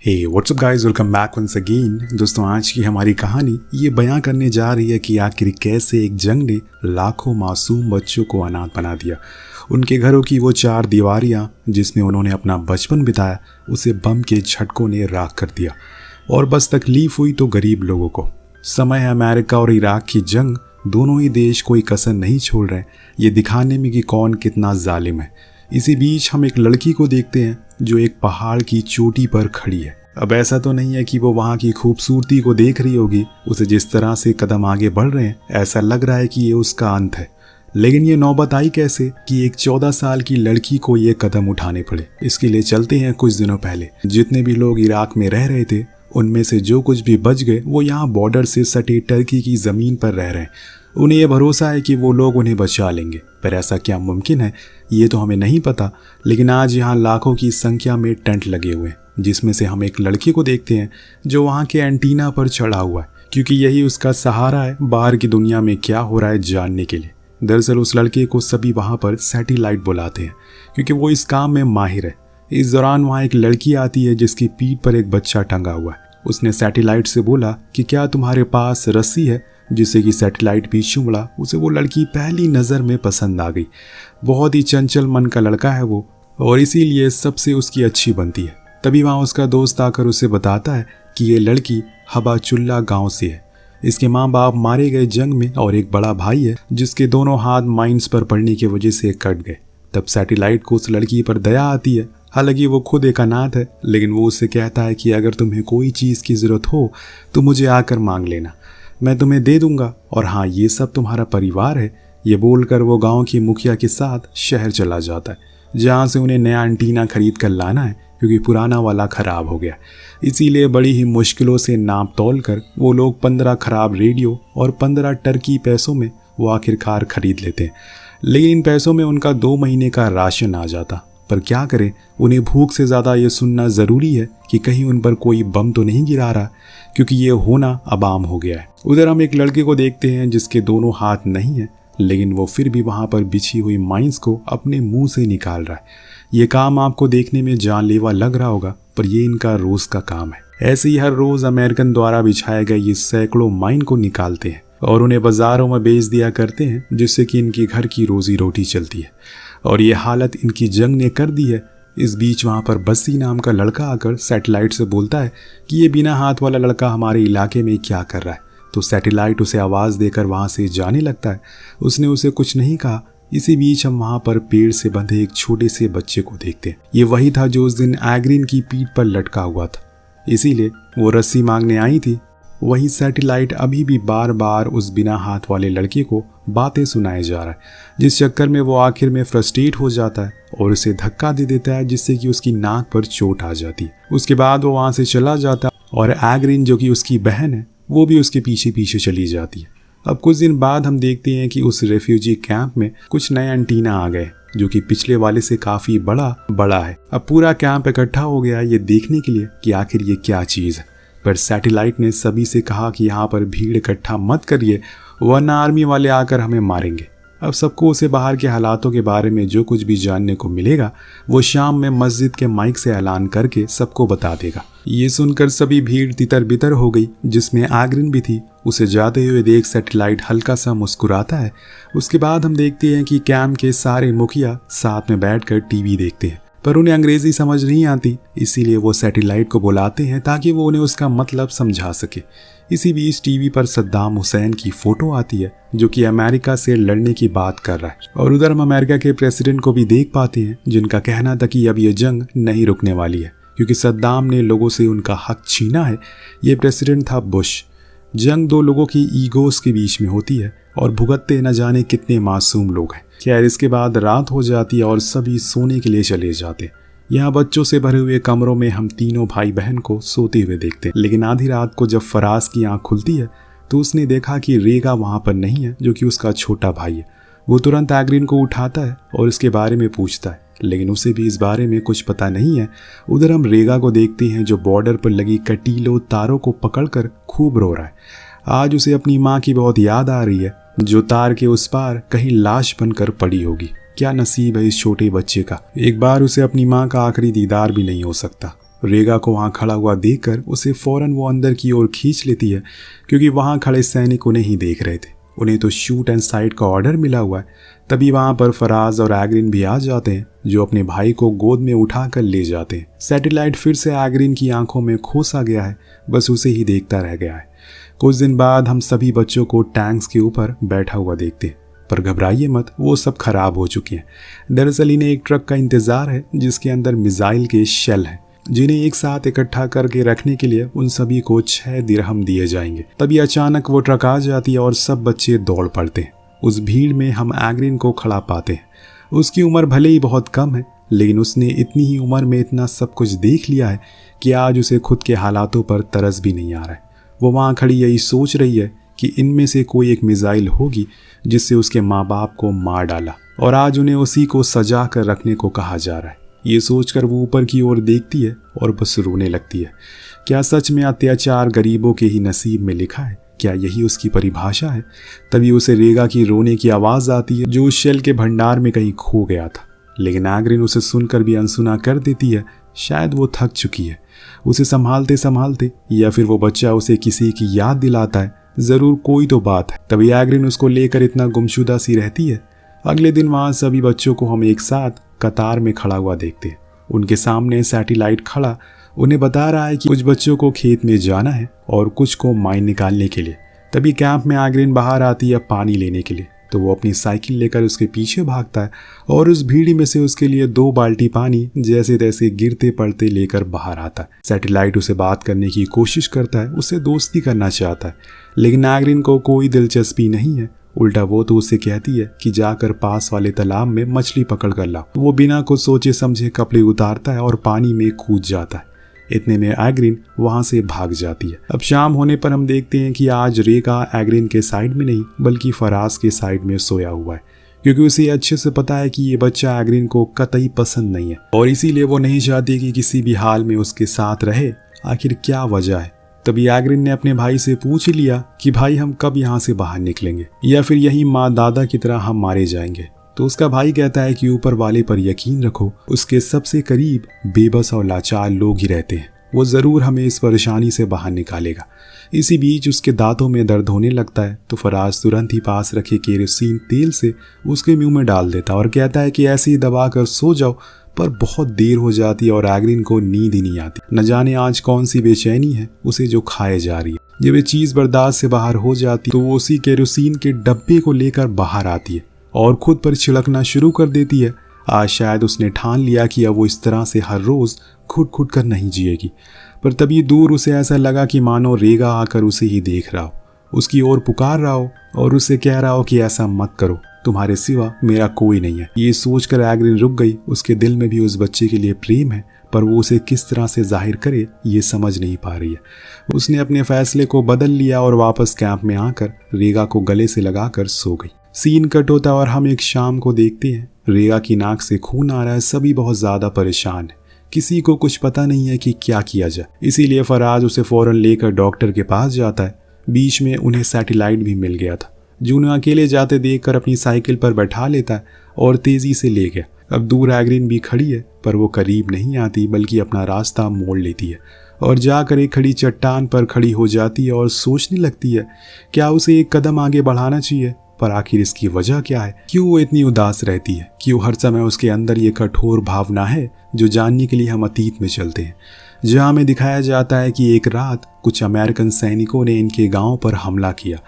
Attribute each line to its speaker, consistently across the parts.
Speaker 1: हे what's up guys, welcome back once again. दोस्तों, आज की हमारी कहानी ये बयां करने जा रही है कि आखिर कैसे एक जंग ने लाखों मासूम बच्चों को अनाथ बना दिया। उनके घरों की वो चार दीवारियां जिसमें उन्होंने अपना बचपन बिताया, उसे बम के झटकों ने राख कर दिया। और बस तकलीफ हुई तो गरीब लोगों को। समय है अमेरिका और इराक की जंग। दोनों ही देश कोई कसर नहीं छोड़ रहे, ये दिखाने में कि कौन कितना जालिम है। इसी बीच हम एक लड़की को देखते हैं जो एक पहाड़ की चोटी पर खड़ी है। अब ऐसा तो नहीं है कि वो वहाँ की खूबसूरती को देख रही होगी। उसे जिस तरह से कदम आगे बढ़ रहे हैं, ऐसा लग रहा है कि ये उसका अंत है। लेकिन ये नौबत आई कैसे कि एक 14 साल की लड़की को ये कदम उठाने पड़े। इसके लिए चलते हैं कुछ दिनों पहले। जितने भी लोग इराक में रह रहे थे, उनमें से जो कुछ भी बच गए वो यहाँ बॉर्डर से सटे टर्की की ज़मीन पर रह रहे हैं। उन्हें यह भरोसा है कि वो लोग उन्हें बचा लेंगे, पर ऐसा क्या मुमकिन है ये तो हमें नहीं पता। लेकिन आज यहाँ लाखों की संख्या में टेंट लगे हुए हैं, जिसमें से हम एक लड़की को देखते हैं जो वहाँ के एंटीना पर चढ़ा हुआ है, क्योंकि यही उसका सहारा है बाहर की दुनिया में क्या हो रहा है जानने के लिए। दरअसल उस लड़के को सभी वहाँ पर सैटेलाइट बुलाते हैं, क्योंकि वो इस काम में माहिर है। इस दौरान वहाँ एक लड़की आती है जिसकी पीठ पर एक बच्चा टंगा हुआ है। उसने सैटेलाइट से बोला कि क्या तुम्हारे पास रस्सी है, जिससे कि सैटेलाइट भी चुमड़ा। उसे वो लड़की पहली नज़र में पसंद आ गई। बहुत ही चंचल मन का लड़का है वो, और इसीलिए सबसे उसकी अच्छी बनती है। तभी वहाँ उसका दोस्त आकर उसे बताता है कि ये लड़की हबाचुल्ला गांव से है। इसके माँ बाप मारे गए जंग में, और एक बड़ा भाई है जिसके दोनों हाथ माइंस पर पड़ने की वजह से कट गए। तब सैटेलाइट को उस लड़की पर दया आती है। हालांकि वो खुद एक अनाथ है, लेकिन वो उससे कहता है कि अगर तुम्हें कोई चीज़ की ज़रूरत हो तो मुझे आकर मांग लेना, मैं तुम्हें दे दूंगा। और हाँ, ये सब तुम्हारा परिवार है। ये बोलकर वो गांव की मुखिया के साथ शहर चला जाता है, जहाँ से उन्हें नया एंटीना खरीद कर लाना है, क्योंकि पुराना वाला ख़राब हो गया। इसीलिए बड़ी ही मुश्किलों से नाप तोल कर वो लोग 15 ख़राब रेडियो और 15 टर्की पैसों में वो आखिरकार खरीद लेते हैं। लेकिन इन पैसों में उनका 2 महीने का राशन आ जाता। पर क्या करें, उन्हें भूख से ज़्यादा ये सुनना ज़रूरी है कि कहीं उन पर कोई बम तो नहीं गिरा रहा, क्योंकि ये होना अब आम हो गया है। उधर हम एक लड़के को देखते हैं जिसके दोनों हाथ नहीं हैं, लेकिन वो फिर भी वहाँ पर बिछी हुई माइंस को अपने मुंह से निकाल रहा है। ये काम आपको देखने में जानलेवा लग रहा होगा, पर ये इनका रोज़ का काम है। ऐसे ही हर रोज़ अमेरिकन द्वारा बिछाए गए ये सैकड़ों माइन को निकालते हैं और उन्हें बाज़ारों में बेच दिया करते हैं, जिससे कि इनके घर की रोज़ी रोटी चलती है। और ये हालत इनकी जंग ने कर दी है। इस बीच वहाँ पर बस्सी नाम का लड़का आकर सैटेलाइट से बोलता है कि ये बिना हाथ वाला लड़का हमारे इलाके में क्या कर रहा है। तो सैटेलाइट उसे आवाज़ देकर वहाँ से जाने लगता है। उसने उसे कुछ नहीं कहा। इसी बीच हम वहाँ पर पेड़ से बंधे एक छोटे से बच्चे को देखते हैं। ये वही था जो उस दिन एग्रीन की पीठ पर लटका हुआ था, इसीलिए वो रस्सी मांगने आई थी। वही सैटेलाइट अभी भी बार बार उस बिना हाथ वाले लड़के को बातें सुनाए जा रहा है, जिस चक्कर में वो आखिर में फ्रस्ट्रेट हो जाता है और उसे धक्का दे देता है, जिससे कि उसकी नाक पर चोट आ जाती है। उसके बाद वो वहाँ से चला जाता है और एग्रीन जो कि उसकी बहन है, वो भी उसके पीछे पीछे चली जाती है। अब कुछ दिन बाद हम देखते हैं कि उस रेफ्यूजी कैंप में कुछ नए एंटीना आ गए, जो कि पिछले वाले से काफ़ी बड़ा है। अब पूरा कैंप इकट्ठा हो गया ये देखने के लिए कि आखिर ये क्या चीज़ है। पर सैटेलाइट ने सभी से कहा कि यहाँ पर भीड़ इकट्ठा मत करिए, वरना आर्मी वाले आकर हमें मारेंगे। अब सबको उसे बाहर के हालातों के बारे में जो कुछ भी जानने को मिलेगा, वो शाम में मस्जिद के माइक से ऐलान करके सबको बता देगा। ये सुनकर सभी भीड़ तितर बितर हो गई, जिसमें एग्रीन भी थी। उसे जाते हुए देख सैटेलाइट हल्का सा मुस्कुराता है। उसके बाद हम देखते हैं कि कैंप के सारे मुखिया साथ में बैठकर टीवी देखते हैं, पर उन्हें अंग्रेजी समझ नहीं आती। इसीलिए वो सैटेलाइट को बुलाते हैं ताकि वो उन्हें उसका मतलब समझा सके। इसी बीच टीवी पर सद्दाम हुसैन की फोटो आती है, जो कि अमेरिका से लड़ने की बात कर रहा है। और उधर हम अमेरिका के प्रेसिडेंट को भी देख पाते हैं, जिनका कहना था कि अब ये जंग नहीं रुकने वाली है, क्योंकि सद्दाम ने लोगों से उनका हक छीना है। ये प्रेसिडेंट था बुश। जंग 2 लोगों की ईगोस के बीच में होती है, और भुगतते न जाने कितने मासूम लोग हैं। खैर, इसके बाद रात हो जाती है और सभी सोने के लिए चले जाते। यहाँ बच्चों से भरे हुए कमरों में हम तीनों भाई बहन को सोते हुए देखते हैं। लेकिन आधी रात को जब फराज की आंख खुलती है तो उसने देखा कि रेगा वहाँ पर नहीं है, जो कि उसका छोटा भाई है। वो तुरंत एग्रीन को उठाता है और इसके बारे में पूछता है, लेकिन उसे भी इस बारे में कुछ पता नहीं है। उधर हम रेगा को देखते हैं जो बॉर्डर पर लगी कटीलों तारों को पकड़कर खूब रो रहा है। आज उसे अपनी माँ की बहुत याद आ रही है, जो तार के उस पार कहीं लाश बनकर पड़ी होगी। क्या नसीब है इस छोटे बच्चे का, एक बार उसे अपनी माँ का आखिरी दीदार भी नहीं हो सकता। रेगा को वहाँ खड़ा हुआ देखकर उसे फौरन वो अंदर की ओर खींच लेती है, क्योंकि वहाँ खड़े सैनिक उन्हें ही देख रहे थे। उन्हें तो शूट एंड साइड का ऑर्डर मिला हुआ है। तभी वहाँ पर फराज और एग्रिन भी आ जाते हैं, जो अपने भाई को गोद में उठा कर ले जाते हैं। सैटेलाइट फिर से एग्रिन की आंखों में खोसा गया है, बस उसे ही देखता रह गया है। कुछ दिन बाद हम सभी बच्चों को टैंक्स के ऊपर बैठा हुआ देखते हैं, पर घबराइए मत, वो सब खराब हो चुके हैं। दरअसल इन्हें एक ट्रक का इंतजार है जिसके अंदर मिसाइल के शेल हैं, जिन्हें एक साथ इकट्ठा करके रखने के लिए उन सभी को 6 दिरहम दिए जाएंगे। तभी अचानक वो ट्रक आ जाती है और सब बच्चे दौड़ पड़ते हैं। उस भीड़ में हम एग्रिन को खड़ा पाते हैं। उसकी उम्र भले ही बहुत कम है, लेकिन उसने इतनी ही उम्र में इतना सब कुछ देख लिया है कि आज उसे खुद के हालातों पर तरस भी नहीं आ रहा है। वो वहाँ खड़ी यही सोच रही है कि इनमें से कोई एक मिसाइल होगी जिससे उसके माँ बाप को मार डाला, और आज उन्हें उसी को सजा कर रखने को कहा जा रहा है। ये सोचकर वो ऊपर की ओर देखती है और बस रोने लगती है। क्या सच में अत्याचार गरीबों के ही नसीब में लिखा है? क्या यही उसकी परिभाषा है? तभी उसे रेगा की रोने की आवाज़ आती है, जो उस शेल के भंडार में कहीं खो गया था। लेकिन एग्रिन उसे सुनकर भी अनसुना कर देती है। शायद वो थक चुकी है उसे संभालते संभालते, या फिर वो बच्चा उसे किसी की याद दिलाता है। ज़रूर कोई तो बात है, तभी एग्रिन उसको लेकर इतना गुमशुदा सी रहती है। अगले दिन वहाँ सभी बच्चों को हम एक साथ कतार में खड़ा हुआ देखते हैं। उनके सामने सैटेलाइट खड़ा उन्हें बता रहा है कि कुछ बच्चों को खेत में जाना है और कुछ को माइन निकालने के लिए। तभी कैंप में एग्रिन बाहर आती है पानी लेने के लिए, तो वो अपनी साइकिल लेकर उसके पीछे भागता है और उस भीड़ में से उसके लिए 2 बाल्टी पानी जैसे तैसे गिरते पड़ते लेकर बाहर आता है। सैटेलाइट उसे बात करने की कोशिश करता है, उससे दोस्ती करना चाहता है, लेकिन एग्रिन को कोई दिलचस्पी नहीं है। उल्टा वो तो उससे कहती है कि जाकर पास वाले तालाब में मछली पकड़ कर लाओ। वो बिना कुछ सोचे समझे कपड़े उतारता है और पानी में कूद जाता है। इतने में एग्रिन वहां से भाग जाती है। अब शाम होने पर हम देखते हैं कि आज रेगा एग्रिन के साइड में नहीं बल्कि फराज के साइड में सोया हुआ है, क्योंकि उसे अच्छे से पता है कि ये बच्चा एग्रिन को कतई पसंद नहीं है और इसीलिए वो नहीं चाहती कि किसी भी हाल में उसके साथ रहे। आखिर क्या वजह है? तभी एग्रिन ने अपने भाई से पूछ लिया कि भाई हम कब यहाँ से बाहर निकलेंगे, या फिर यही माँ दादा की तरह हम मारे जाएंगे। तो उसका भाई कहता है कि ऊपर वाले पर यकीन रखो, उसके सबसे करीब बेबस और लाचार लोग ही रहते हैं, वो ज़रूर हमें इस परेशानी से बाहर निकालेगा। इसी बीच उसके दांतों में दर्द होने लगता है, तो फराज तुरंत ही पास रखे केरोसिन तेल से उसके मुंह में डाल देता और कहता है कि ऐसे ही दबा कर सो जाओ। पर बहुत देर हो जाती है और एग्रिन को नींद ही नहीं आती। न जाने आज कौन सी बेचैनी है उसे जो खाए जा रही है। जब ये चीज़ बर्दाश्त से बाहर हो जाती तो वो उसी केरोसिन के डब्बे को लेकर बाहर आती है और खुद पर छिड़कना शुरू कर देती है। आज शायद उसने ठान लिया कि अब वो इस तरह से हर रोज़ खुद खुद कर नहीं जिएगी। पर तभी दूर उसे ऐसा लगा कि मानो रेगा आकर उसे ही देख रहा हो, उसकी ओर पुकार रहा हो और उसे कह रहा हो कि ऐसा मत करो, तुम्हारे सिवा मेरा कोई नहीं है। ये सोचकर एग्रिन रुक गई। उसके दिल में भी उस बच्चे के लिए प्रेम है, पर वो उसे किस तरह से जाहिर करे ये समझ नहीं पा रही है। उसने अपने फैसले को बदल लिया और वापस कैंप में आकर रेगा को गले से लगाकर सो गई। सीन कट होता और हम एक शाम को देखते हैं। रेगा की नाक से खून आ रहा है, सभी बहुत ज्यादा परेशान है, किसी को कुछ पता नहीं है कि क्या किया जाए। इसीलिए फराज उसे फौरन लेकर डॉक्टर के पास जाता है। बीच में उन्हें सैटेलाइट भी मिल गया था, जो उन्हें अकेले जाते देखकर अपनी साइकिल पर बैठा लेता है और तेजी से ले गया। अब दूर एग्रिन भी खड़ी है, पर वो करीब नहीं आती बल्कि अपना रास्ता मोड़ लेती है और जाकर एक खड़ी चट्टान पर खड़ी हो जाती है और सोचने लगती है क्या उसे एक कदम आगे बढ़ाना चाहिए। पर आखिर इसकी वजह क्या है? क्यों वो इतनी उदास रहती है? क्यों हर समय उसके अंदर ये कठोर भावना है जो जानने के लिए हम अतीत में चलते हैं, जहाँ हमें दिखाया जाता है कि एक रात कुछ अमेरिकन सैनिकों ने इनके गांव पर हमला किया,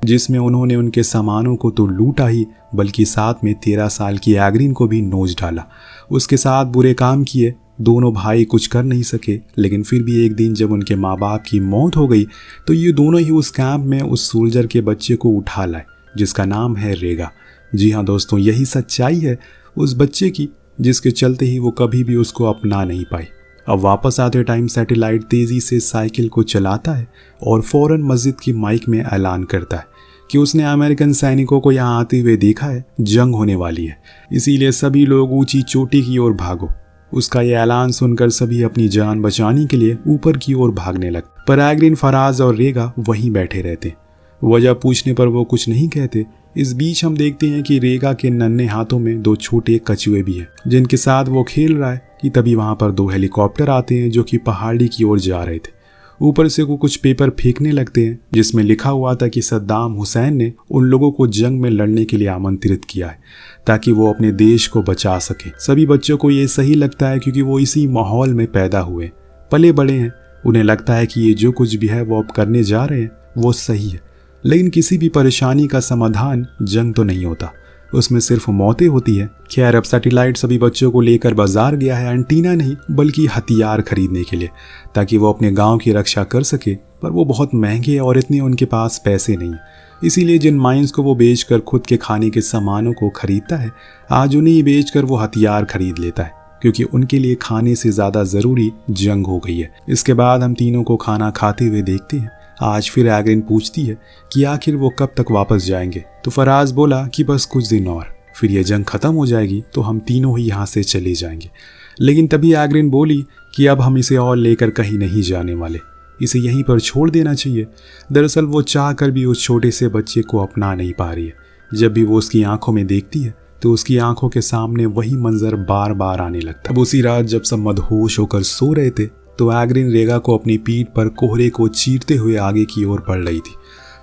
Speaker 1: जिसमें उन्होंने उनके सामानों को तो लूटा ही बल्कि साथ में 13 साल की एग्रिन को भी नोच डाला। उसके साथ बुरे काम किए। दोनों भाई कुछ कर नहीं सके, लेकिन फिर भी एक दिन जब उनके माँ बाप की मौत हो गई तो ये दोनों ही उस कैंप में उस सोल्जर के बच्चे को उठा लाए जिसका नाम है रेगा। जी हाँ दोस्तों, यही सच्चाई है उस बच्चे की, जिसके चलते ही वो कभी भी उसको अपना नहीं पाई। अब वापस आते टाइम सैटेलाइट तेजी से साइकिल को चलाता है और फौरन मस्जिद की माइक में ऐलान करता है कि उसने अमेरिकन सैनिकों को यहाँ आते हुए देखा है, जंग होने वाली है, इसीलिए सभी लोग ऊंची चोटी की ओर भागो। उसका ये ऐलान सुनकर सभी अपनी जान बचाने के लिए ऊपर की ओर भागने लगे, पर एग्रिन, फराज और रेगा वहीं बैठे रहते। वजह पूछने पर वो कुछ नहीं कहते। इस बीच हम देखते हैं कि रेगा के नन्हे हाथों में 2 छोटे कछुए भी हैं, जिनके साथ वो खेल रहा है। कि तभी वहाँ पर 2 हेलीकॉप्टर आते हैं जो कि पहाड़ी की ओर जा रहे थे। ऊपर से वो कुछ पेपर फेंकने लगते हैं जिसमें लिखा हुआ था कि सद्दाम हुसैन ने उन लोगों को जंग में लड़ने के लिए आमंत्रित किया है ताकि वो अपने देश को बचा सके। सभी बच्चों को ये सही लगता है क्योंकि वो इसी माहौल में पैदा हुए, पले बड़े हैं। उन्हें लगता है कि ये जो कुछ भी है वो अब करने जा रहे हैं वो सही है। लेकिन किसी भी परेशानी का समाधान जंग तो नहीं होता, उसमें सिर्फ मौतें होती है। खैर, अब सैटेलाइट सभी बच्चों को लेकर बाजार गया है, एंटीना नहीं बल्कि हथियार खरीदने के लिए, ताकि वो अपने गांव की रक्षा कर सके। पर वो बहुत महंगे और इतने उनके पास पैसे नहीं, इसीलिए जिन माइंस को वो बेचकर खुद के खाने के सामानों को खरीदता है, आज उन्हें ही बेचकर वो हथियार खरीद लेता है, क्योंकि उनके लिए खाने से ज़्यादा ज़रूरी जंग हो गई है। इसके बाद हम तीनों को खाना खाते हुए देखते हैं। आज फिर एग्रिन पूछती है कि आखिर वो कब तक वापस जाएंगे, तो फराज बोला कि बस कुछ दिन और, फिर ये जंग खत्म हो जाएगी तो हम तीनों ही यहाँ से चले जाएंगे। लेकिन तभी एग्रिन बोली कि अब हम इसे और लेकर कहीं नहीं जाने वाले, इसे यहीं पर छोड़ देना चाहिए। दरअसल वो चाह कर भी उस छोटे से बच्चे को अपना नहीं पा रही है। जब भी वो उसकी आंखों में देखती है तो उसकी आंखों के सामने वही मंजर बार बार आने लगता। अब उसी रात जब सब मदहोश होकर सो रहे थे तो एग्रिन रेगा को अपनी पीठ पर कोहरे को चीरते हुए आगे की ओर बढ़ रही थी।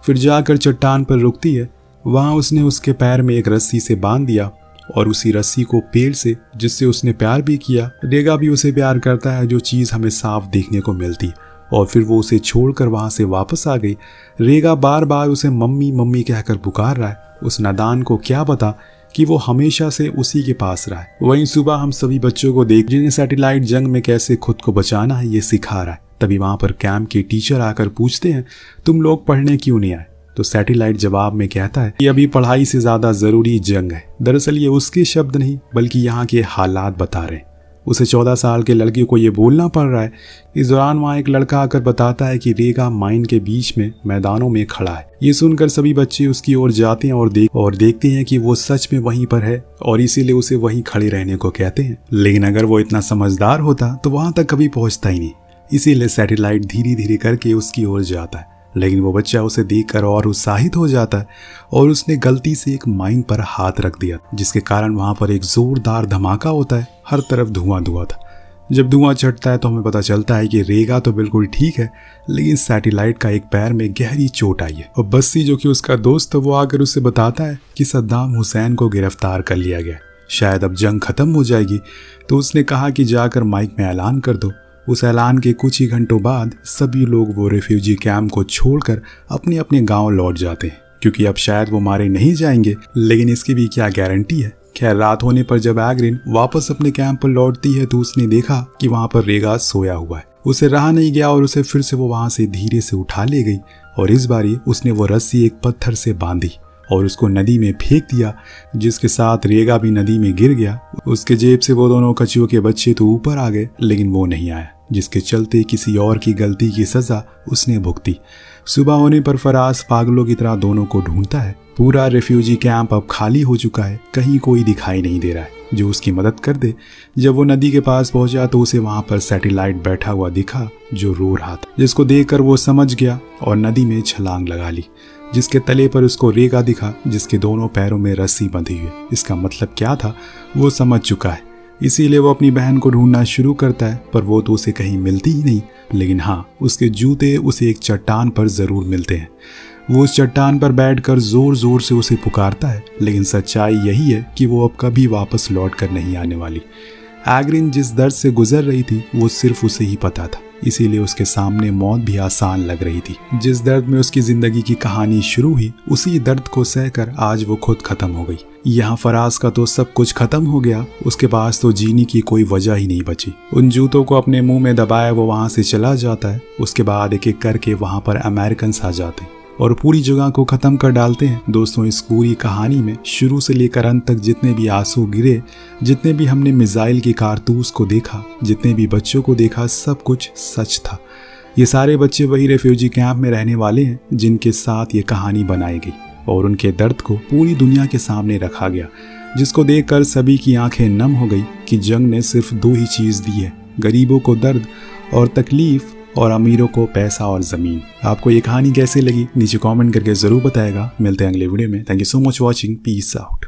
Speaker 1: फिर जाकर चट्टान पर रुकती है। वहां उसने उसके पैर में एक रस्सी से बांध दिया और उसी रस्सी को पेड़ से, जिससे उसने प्यार भी किया, रेगा भी उसे प्यार करता है, जो चीज़ हमें साफ देखने को मिलती, और फिर वो उसे छोड़कर वहां से वापस आ गई। रेगा बार बार उसे मम्मी मम्मी कहकर पुकार रहा है। उस नादान को क्या पता कि वो हमेशा से उसी के पास रहा है। वहीं सुबह हम सभी बच्चों को देख जिन्हें सैटेलाइट जंग में कैसे खुद को बचाना है ये सिखा रहा है। तभी वहां पर कैंप के टीचर आकर पूछते हैं, तुम लोग पढ़ने क्यों नहीं आए? तो सैटेलाइट जवाब में कहता है कि अभी पढ़ाई से ज्यादा जरूरी जंग है। दरअसल ये उसके शब्द नहीं बल्कि यहाँ के हालात बता रहे हैं। उसे 14 साल के लड़के को ये बोलना पड़ रहा है। इस दौरान वहाँ एक लड़का आकर बताता है कि रेगा माइन के बीच में मैदानों में खड़ा है। ये सुनकर सभी बच्चे उसकी ओर जाते हैं और देखते हैं कि वो सच में वहीं पर है, और इसीलिए उसे वहीं खड़े रहने को कहते हैं। लेकिन अगर वो इतना समझदार होता तो वहां तक कभी पहुंचता ही नहीं। इसीलिए सैटेलाइट धीरे धीरे करके उसकी ओर जाता है। लेकिन वो बच्चा उसे देखकर और उत्साहित हो जाता है और उसने गलती से एक माइन पर हाथ रख दिया, जिसके कारण वहां पर एक जोरदार धमाका होता है। हर तरफ धुआं धुआं था। जब धुआं चढ़ता है तो हमें पता चलता है कि रेगा तो बिल्कुल ठीक है, लेकिन सैटेलाइट का एक पैर में गहरी चोट आई है। और बस्सी जो कि उसका दोस्त है वो आकर उसे बताता है कि सद्दाम हुसैन को गिरफ्तार कर लिया गया, शायद अब जंग खत्म हो जाएगी। तो उसने कहा कि जाकर माइक में ऐलान कर दो। उस ऐलान के कुछ ही घंटों बाद सभी लोग वो रिफ्यूजी कैंप को छोड़कर अपने अपने गांव लौट जाते हैं, क्योंकि अब शायद वो मारे नहीं जाएंगे, लेकिन इसकी भी क्या गारंटी है। खैर, रात होने पर जब एग्रिन वापस अपने कैंप पर लौटती है तो उसने देखा कि वहां पर रेगा सोया हुआ है। उसे रहा नहीं गया और उसे फिर से वो वहां से धीरे से उठा ले गई, और इस बारी उसने वो रस्सी एक पत्थर से बांधी और उसको नदी में फेंक दिया, जिसके साथ रेगा भी नदी में गिर गया। उसके जेब से वो दोनों कछुओं के बच्चे तो ऊपर आ गए, लेकिन वो नहीं आया, जिसके चलते किसी और की गलती की सजा उसने भुगती। सुबह होने पर फराज पागलों की तरह दोनों को ढूंढता है। पूरा रिफ्यूजी कैंप अब खाली हो चुका है, कहीं कोई दिखाई नहीं दे रहा है जो उसकी मदद कर दे। जब वो नदी के पास पहुंचा तो उसे वहां पर सैटेलाइट बैठा हुआ दिखा जो रो रहा था, जिसको देखकर वो समझ गया और नदी में छलांग लगा ली, जिसके तले पर उसको रेगा दिखा जिसके दोनों पैरों में रस्सी बंधी हुई। इसका मतलब क्या था वो समझ चुका है, इसीलिए वो अपनी बहन को ढूंढना शुरू करता है, पर वो तो उसे कहीं मिलती ही नहीं। लेकिन हाँ, उसके जूते उसे एक चट्टान पर जरूर मिलते हैं। वो उस चट्टान पर बैठकर जोर जोर से उसे पुकारता है, लेकिन सच्चाई यही है कि वो अब कभी वापस लौट कर नहीं आने वाली। एग्रिन जिस दर्द से गुजर रही थी वो सिर्फ उसे ही पता था, इसीलिए उसके सामने मौत भी आसान लग रही थी। जिस दर्द में उसकी जिंदगी की कहानी शुरू हुई, उसी दर्द को सहकर आज वो खुद खत्म हो गई। यहाँ फराज का तो सब कुछ खत्म हो गया, उसके पास तो जीने की कोई वजह ही नहीं बची। उन जूतों को अपने मुंह में दबाए वो वहां से चला जाता है। उसके बाद एक एक करके वहां पर अमेरिकन आ जाते हैं और पूरी जगह को खत्म कर डालते हैं। दोस्तों, इस पूरी कहानी में शुरू से लेकर अंत तक जितने भी आंसू गिरे, जितने भी हमने मिसाइल की कारतूस को देखा, जितने भी बच्चों को देखा, सब कुछ सच था। ये सारे बच्चे वही रेफ्यूजी कैंप में रहने वाले हैं जिनके साथ ये कहानी बनाई गई, और उनके दर्द को पूरी दुनिया के सामने रखा गया, जिसको देखकर सभी की आंखें नम हो गई कि जंग ने सिर्फ दो ही चीज़ दी है, गरीबों को दर्द और तकलीफ, और अमीरों को पैसा और ज़मीन। आपको ये कहानी कैसे लगी नीचे कमेंट करके ज़रूर बताएगा। मिलते हैं अगले वीडियो में। Thank you so much watching. Peace out.